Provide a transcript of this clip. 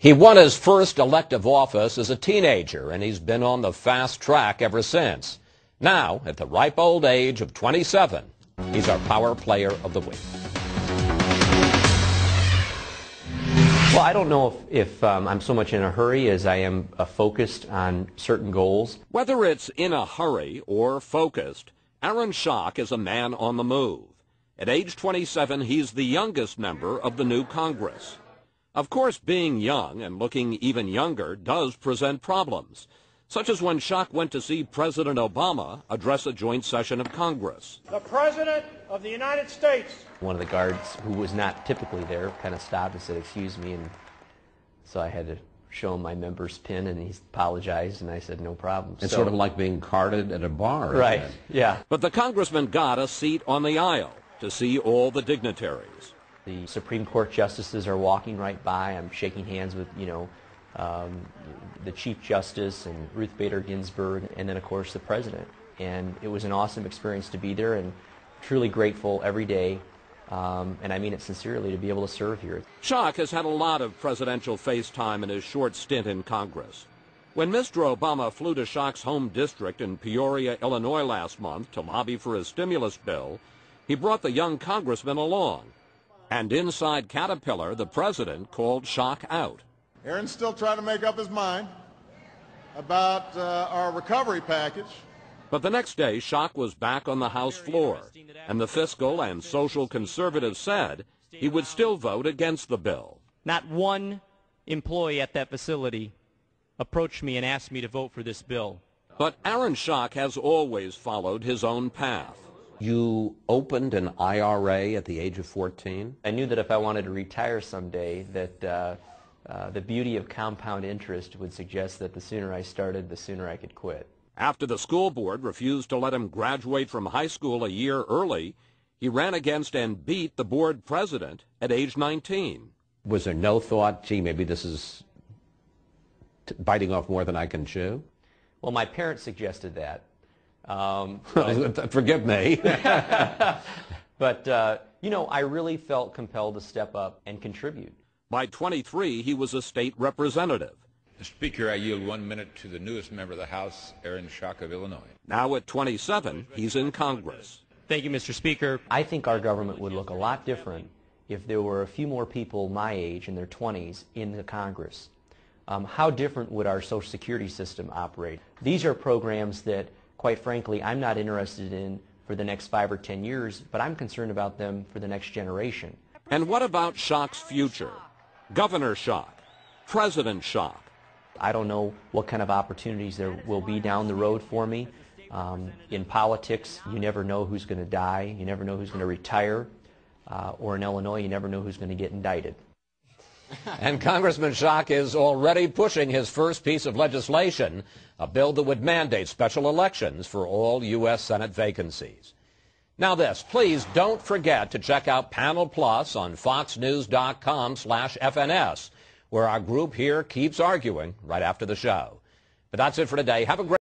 He won his first elective office as a teenager, and he's been on the fast track ever since. Now, at the ripe old age of 27, he's our Power Player of the Week. Well, I don't know if I'm so much in a hurry as I am focused on certain goals. Whether it's in a hurry or focused, Aaron Schock is a man on the move. At age 27, he's the youngest member of the new Congress. Of course, being young and looking even younger does present problems, such as when Schock went to see President Obama address a joint session of Congress. The President of the United States. One of the guards, who was not typically there, kind of stopped and said, "Excuse me," and so I had to show him my member's pin, and he apologized, and I said, "No problem." It's sort of like being carded at a bar. Right, yeah. But the congressman got a seat on the aisle to see all the dignitaries. The Supreme Court justices are walking right by. I'm shaking hands with, the Chief Justice and Ruth Bader Ginsburg, and then, of course, the President. And it was an awesome experience to be there, and truly grateful every day, and I mean it sincerely, to be able to serve here. Schock has had a lot of presidential face time in his short stint in Congress. When Mr. Obama flew to Schock's home district in Peoria, Illinois last month to lobby for his stimulus bill, he brought the young congressman along. And inside Caterpillar, the president called Schock out. Aaron's still trying to make up his mind about our recovery package. But the next day, Schock was back on the House floor, and the fiscal and social conservatives said he would still vote against the bill. Not one employee at that facility approached me and asked me to vote for this bill. But Aaron Schock has always followed his own path. You opened an IRA at the age of 14? I knew that if I wanted to retire someday, that the beauty of compound interest would suggest that the sooner I started, the sooner I could quit. After the school board refused to let him graduate from high school a year early, he ran against and beat the board president at age 19. Was there no thought, gee, maybe this is biting off more than I can chew? Well, my parents suggested that. Forgive me. But, I really felt compelled to step up and contribute. By 23, he was a state representative. Mr. Speaker, I yield 1 minute to the newest member of the House, Aaron Schock of Illinois. Now at 27, he's in Congress. Thank you, Mr. Speaker. I think our government would look a lot different if there were a few more people my age in their 20s in the Congress. How different would our Social Security system operate? These are programs that, quite frankly, I'm not interested in for the next 5 or 10 years, but I'm concerned about them for the next generation. And what about Schock's future? Governor Schock, President Schock. I don't know what kind of opportunities there will be down the road for me. In politics, you never know who's going to die. You never know who's going to retire. Or in Illinois, you never know who's going to get indicted. And Congressman Schock is already pushing his first piece of legislation, a bill that would mandate special elections for all U.S. Senate vacancies. Now this, please don't forget to check out Panel Plus on foxnews.com/FNS, where our group here keeps arguing right after the show. But that's it for today. Have a great